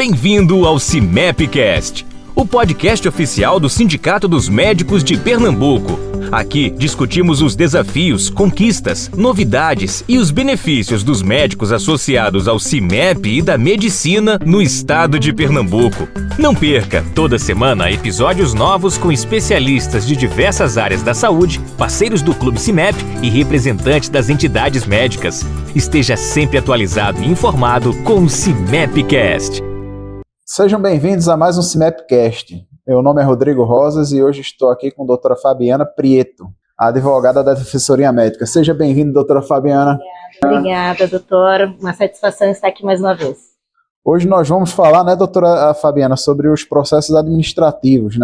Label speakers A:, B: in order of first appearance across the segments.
A: Bem-vindo ao CIMEPcast, o podcast oficial do Sindicato dos Médicos de Pernambuco. Aqui discutimos os desafios, conquistas, novidades e os benefícios dos médicos associados ao CIMEP e da medicina no estado de Pernambuco. Não perca, toda semana, episódios novos com especialistas de diversas áreas da saúde, parceiros do Clube CIMEP e representantes das entidades médicas. Esteja sempre atualizado e informado com o CIMEPcast.
B: Sejam bem-vindos a mais um CIMEPcast. Meu nome é Rodrigo Rosas e hoje estou aqui com a doutora Fabiana Prieto, a advogada da Defensoria Médica. Seja bem-vinda, doutora Fabiana.
C: Obrigada, doutor. Uma satisfação estar aqui mais uma vez.
B: Hoje nós vamos falar, doutora Fabiana, sobre os processos administrativos,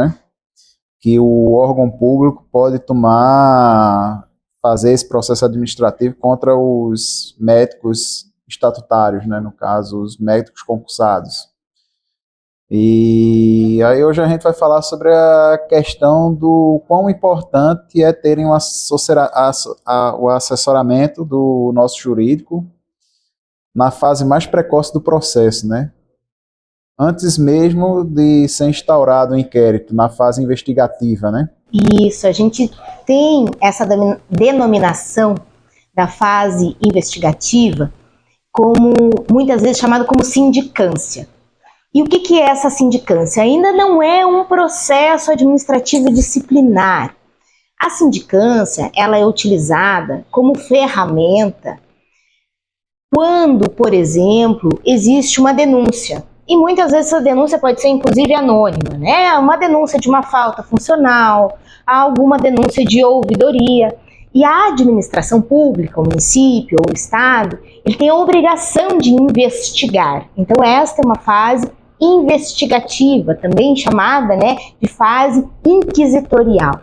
B: que o órgão público pode fazer esse processo administrativo contra os médicos estatutários, no caso, os médicos concursados. E aí hoje a gente vai falar sobre a questão do quão importante é terem o assessoramento do nosso jurídico na fase mais precoce do processo, antes mesmo de ser instaurado o inquérito, na fase investigativa,
C: Isso, a gente tem essa denominação da fase investigativa como, muitas vezes, chamada como sindicância. E o que é essa sindicância? Ainda não é um processo administrativo disciplinar. A sindicância, ela é utilizada como ferramenta quando, por exemplo, existe uma denúncia. E muitas vezes essa denúncia pode ser, inclusive, anônima, Uma denúncia de uma falta funcional, alguma denúncia de ouvidoria. E a administração pública, o município ou o estado, ele tem a obrigação de investigar. Então, esta é uma fase investigativa, também chamada de fase inquisitorial.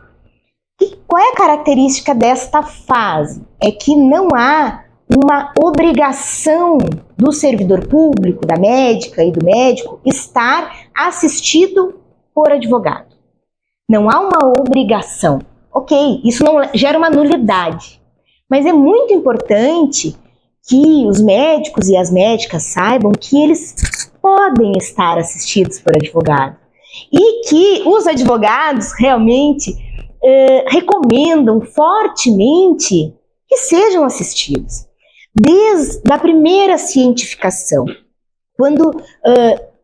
C: E qual é a característica desta fase? É que não há uma obrigação do servidor público, da médica e do médico, estar assistido por advogado. Não há uma obrigação. Ok, isso não gera uma nulidade, mas é muito importante que os médicos e as médicas saibam que eles podem estar assistidos por advogado e que os advogados realmente recomendam fortemente que sejam assistidos. Desde a primeira cientificação, quando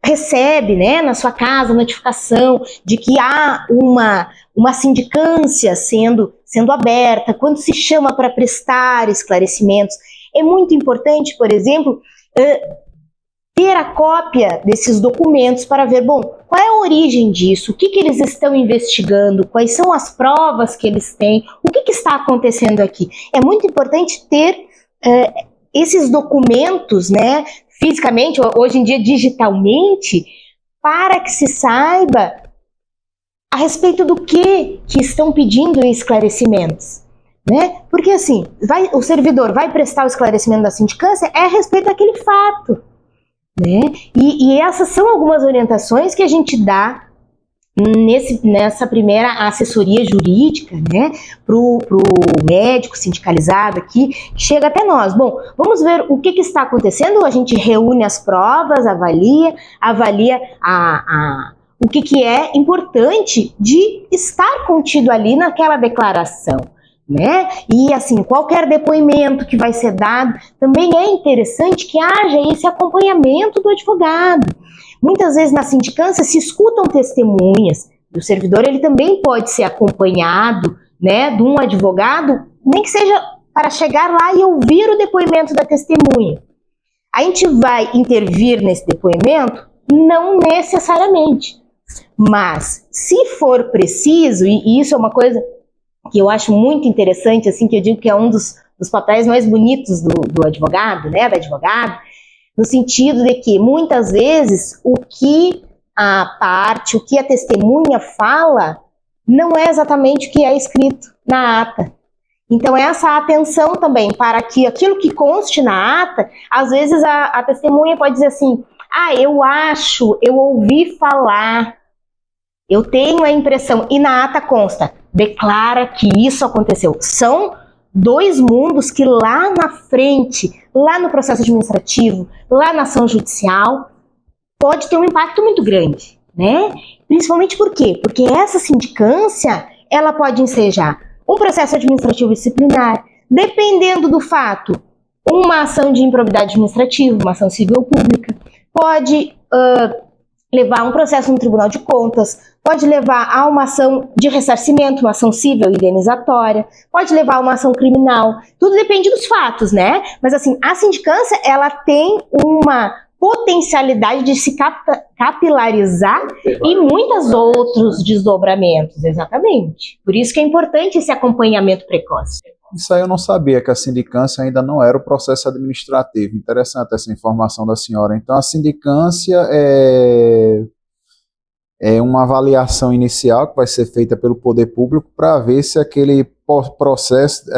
C: recebe na sua casa a notificação de que há uma sindicância sendo aberta, quando se chama para prestar esclarecimentos, é muito importante, por exemplo, ter a cópia desses documentos para ver, qual é a origem disso, o que eles estão investigando, quais são as provas que eles têm, o que está acontecendo aqui. É muito importante ter esses documentos, fisicamente, hoje em dia digitalmente, para que se saiba a respeito do que estão pedindo esclarecimentos. Porque assim, o servidor vai prestar o esclarecimento da sindicância a respeito daquele fato. E essas são algumas orientações que a gente dá nessa primeira assessoria jurídica, para o médico sindicalizado aqui, que chega até nós. Vamos ver o que está acontecendo, a gente reúne as provas, avalia o que é importante de estar contido ali naquela declaração. E assim, qualquer depoimento que vai ser dado, também é interessante que haja esse acompanhamento do advogado. Muitas vezes na sindicância se escutam testemunhas, e o servidor ele também pode ser acompanhado de um advogado, nem que seja para chegar lá e ouvir o depoimento da testemunha. A gente vai intervir nesse depoimento? Não necessariamente, mas se for preciso, e isso é uma coisa que eu acho muito interessante, assim, que eu digo que é um dos papéis mais bonitos do advogado, da advogada, no sentido de que, muitas vezes, o que a testemunha fala, não é exatamente o que é escrito na ata. Então, essa atenção também para que aquilo que conste na ata, às vezes a testemunha pode dizer assim, eu acho, eu ouvi falar, eu tenho a impressão, e na ata consta, declara que isso aconteceu. São dois mundos que lá na frente, lá no processo administrativo, lá na ação judicial, pode ter um impacto muito grande, né? Principalmente por quê? Porque essa sindicância, ela pode ensejar um processo administrativo disciplinar, dependendo do fato, uma ação de improbidade administrativa, uma ação civil pública, pode levar a um processo no Tribunal de Contas, pode levar a uma ação de ressarcimento, uma ação civil indenizatória, pode levar a uma ação criminal, tudo depende dos fatos, né? Mas assim, a sindicância, ela tem uma potencialidade de se capilarizar em muitos outros desdobramentos, exatamente. Por isso que é importante esse acompanhamento precoce.
B: Isso aí eu não sabia, que a sindicância ainda não era o processo administrativo. Interessante essa informação da senhora. Então, a sindicância é uma avaliação inicial que vai ser feita pelo poder público para ver se aquele processo,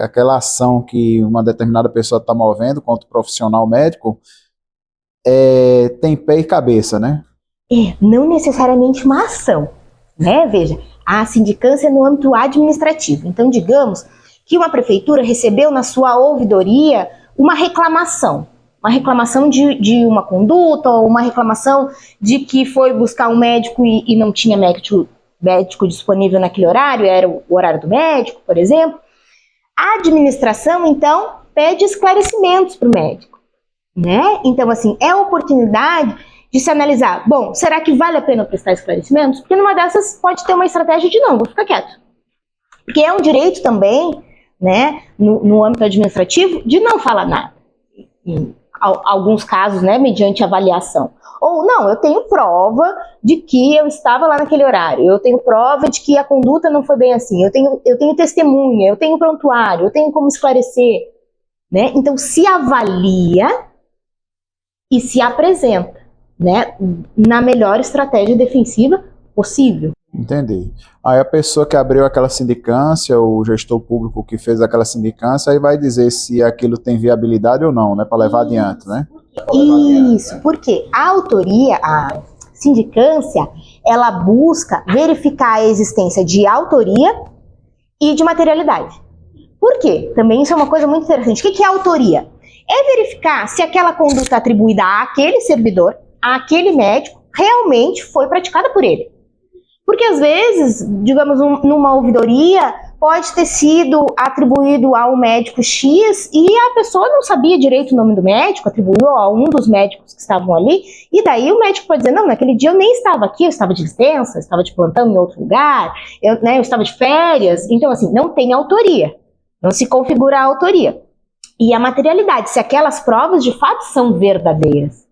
B: aquela ação que uma determinada pessoa está movendo contra o profissional médico, tem pé e cabeça, né?
C: Não necessariamente uma ação, né? Veja, a sindicância é no âmbito administrativo. Então, digamos que uma prefeitura recebeu na sua ouvidoria uma reclamação de uma conduta, ou uma reclamação de que foi buscar um médico e não tinha médico disponível naquele horário, era o horário do médico, por exemplo. A administração, então, pede esclarecimentos para o médico, né? Então, assim, é a oportunidade de se analisar, bom, será que vale a pena prestar esclarecimentos? Porque numa dessas pode ter uma estratégia de não, vou ficar quieto. Porque é um direito também, né, no âmbito administrativo, de não falar nada. Em alguns casos, né, mediante avaliação. Ou não, eu tenho prova de que eu estava lá naquele horário, eu tenho prova de que a conduta não foi bem assim, eu tenho testemunha, eu tenho prontuário, eu tenho como esclarecer, né? Então se avalia e se apresenta, né, na melhor estratégia defensiva possível.
B: Entendi. Aí a pessoa que abriu aquela sindicância, o gestor público que fez aquela sindicância, aí vai dizer se aquilo tem viabilidade ou não, né, para levar adiante, né?
C: Isso, porque a autoria, a sindicância, ela busca verificar a existência de autoria e de materialidade. Por quê? Também isso é uma coisa muito interessante. O que é autoria? É verificar se aquela conduta atribuída àquele servidor, àquele médico, realmente foi praticada por ele. Porque às vezes, digamos, numa ouvidoria, pode ter sido atribuído ao médico X e a pessoa não sabia direito o nome do médico, atribuiu a um dos médicos que estavam ali, e daí o médico pode dizer, não, naquele dia eu nem estava aqui, eu estava de licença, eu estava de plantão em outro lugar, eu estava de férias. Então, assim, não tem autoria, não se configura a autoria. E a materialidade, se aquelas provas de fato são verdadeiras.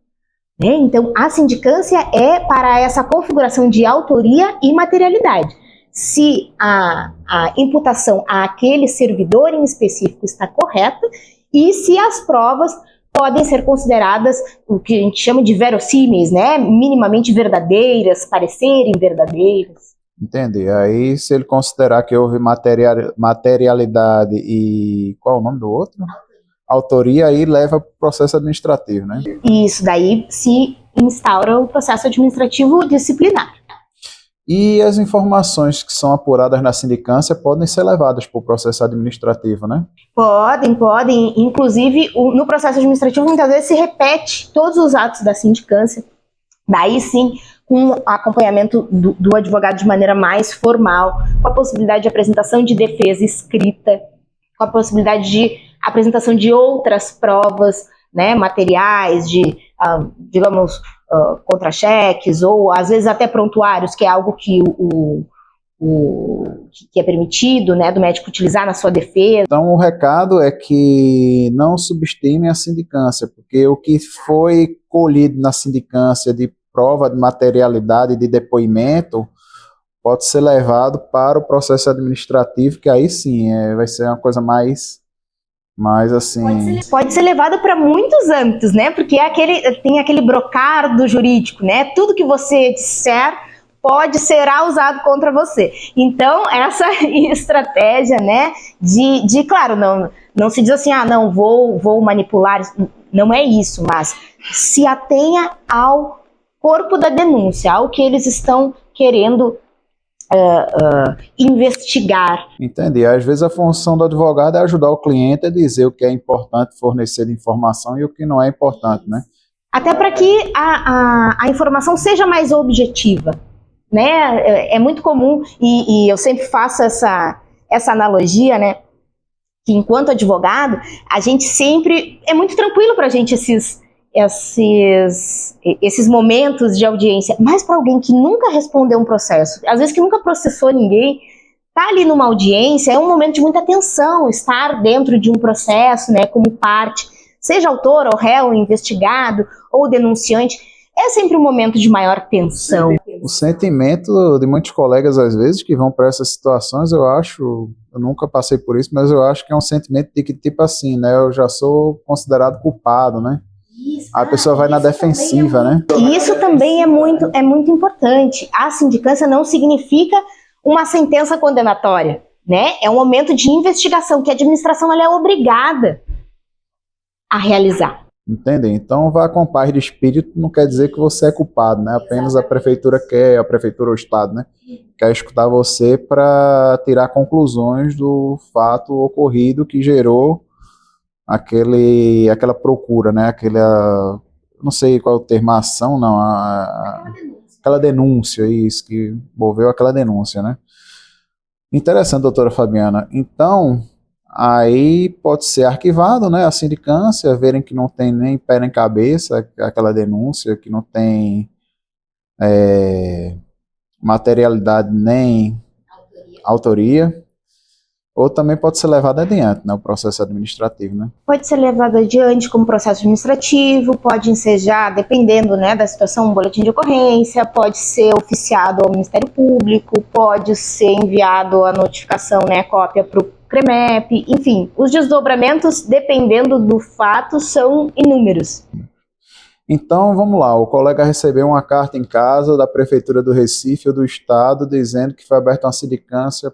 C: Então, a sindicância é para essa configuração de autoria e materialidade. Se a imputação àquele servidor em específico está correta e se as provas podem ser consideradas o que a gente chama de verossímeis, né? Minimamente verdadeiras, parecerem verdadeiras.
B: Entendi. Aí, se ele considerar que houve materialidade e... qual é o nome do outro? Autoria, aí leva para o processo administrativo, né?
C: Isso, daí se instaura o processo administrativo disciplinar.
B: E as informações que são apuradas na sindicância podem ser levadas para o processo administrativo, né?
C: Podem. Inclusive, no processo administrativo, muitas vezes se repete todos os atos da sindicância. Daí sim, com o acompanhamento do advogado de maneira mais formal, com a possibilidade de apresentação de defesa escrita, com a possibilidade de apresentação de outras provas, né, materiais, de, digamos, contra-cheques, ou às vezes até prontuários, que é algo que que é permitido, né, do médico utilizar na sua defesa.
B: Então o recado é que não subestimem a sindicância, porque o que foi colhido na sindicância de prova de materialidade, de depoimento, pode ser levado para o processo administrativo, que aí sim vai ser uma coisa mais assim...
C: Pode ser levado para muitos âmbitos, né? Porque tem aquele brocardo jurídico, né? Tudo que você disser será usado contra você. Então, essa estratégia, né? Claro, não se diz assim, não, vou manipular, não é isso, mas se atenha ao corpo da denúncia, ao que eles estão querendo investigar.
B: Entendi. Às vezes a função do advogado é ajudar o cliente a dizer o que é importante fornecer de informação e o que não é importante, né?
C: até para que a informação seja mais objetiva, né? É muito comum, e eu sempre faço essa analogia, né? Que enquanto advogado, a gente sempre, é muito tranquilo para a gente esses momentos de audiência, mas para alguém que nunca respondeu um processo, às vezes que nunca processou ninguém, tá ali numa audiência, é um momento de muita tensão, estar dentro de um processo, né, como parte, seja autor ou réu, investigado ou denunciante, é sempre um momento de maior tensão.
B: O sentimento de muitos colegas, às vezes, que vão para essas situações, eu nunca passei por isso, mas eu acho que é um sentimento de que, tipo assim, né, eu já sou considerado culpado, né? A pessoa vai na defensiva, né?
C: Isso também é muito importante. A sindicância não significa uma sentença condenatória, né? É um momento de investigação que a administração ela é obrigada a realizar.
B: Entende? Então, vá com paz de espírito não quer dizer que você é culpado, né? Apenas a prefeitura ou o Estado, né? Quer escutar você para tirar conclusões do fato ocorrido que gerou aquela procura, né? Não sei qual é o termo, ação, não, aquela denúncia, isso, que envolveu aquela denúncia, né? Interessante, doutora Fabiana. Então, aí pode ser arquivado, né? A sindicância, verem que não tem nem pé nem cabeça aquela denúncia, que não tem materialidade nem autoria. Ou também pode ser levado adiante, né, o processo administrativo, né?
C: Pode ser levado adiante como processo administrativo, pode ensejar, dependendo, né, da situação, um boletim de ocorrência, pode ser oficiado ao Ministério Público, pode ser enviado a notificação, né, cópia para o CREMEP, enfim, os desdobramentos, dependendo do fato, são inúmeros.
B: Então, vamos lá, o colega recebeu uma carta em casa da Prefeitura do Recife ou do Estado dizendo que foi aberta uma sindicância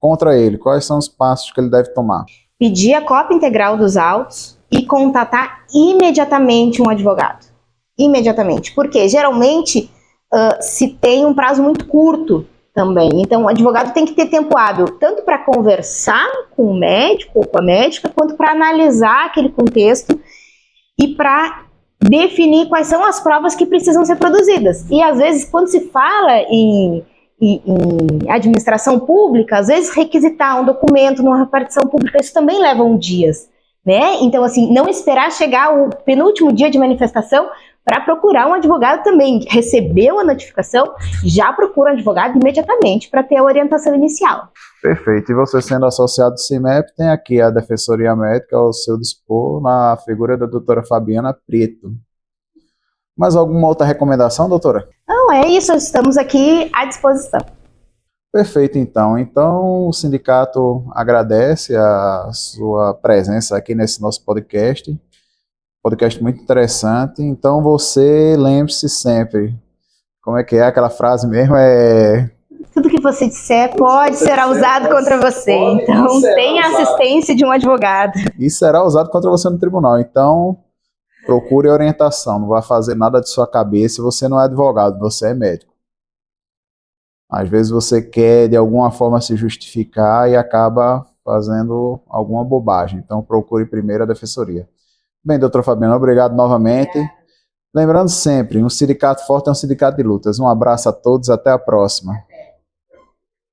B: contra ele. Quais são os passos que ele deve tomar?
C: Pedir a cópia integral dos autos e contatar imediatamente um advogado. Imediatamente, porque geralmente se tem um prazo muito curto também. Então, o advogado tem que ter tempo hábil, tanto para conversar com o médico ou com a médica, quanto para analisar aquele contexto e para definir quais são as provas que precisam ser produzidas. E, às vezes, quando se fala em administração pública, às vezes requisitar um documento numa repartição pública, isso também leva dias, né? Então, assim, não esperar chegar o penúltimo dia de manifestação para procurar um advogado também. Recebeu a notificação, já procura um advogado imediatamente para ter a orientação inicial.
B: Perfeito. E você sendo associado do CIMEP, tem aqui a Defensoria Médica ao seu dispor, na figura da doutora Fabiana Preto. Mais alguma outra recomendação, doutora?
C: Não, é isso, estamos aqui à disposição.
B: Perfeito, então. Então, o sindicato agradece a sua presença aqui nesse nosso podcast. Podcast muito interessante. Então, você lembre-se sempre, como é que é aquela frase mesmo?
C: Tudo que você disser pode ser usado contra você. Então, tenha assistência de um advogado.
B: E será usado contra você no tribunal. Então, procure orientação, não vai fazer nada de sua cabeça, você não é advogado, você é médico. Às vezes você quer de alguma forma se justificar e acaba fazendo alguma bobagem, então procure primeiro a defensoria. Bem, doutor Fabiano, obrigado novamente. Lembrando sempre, um sindicato forte é um sindicato de lutas. Um abraço a todos, até a próxima.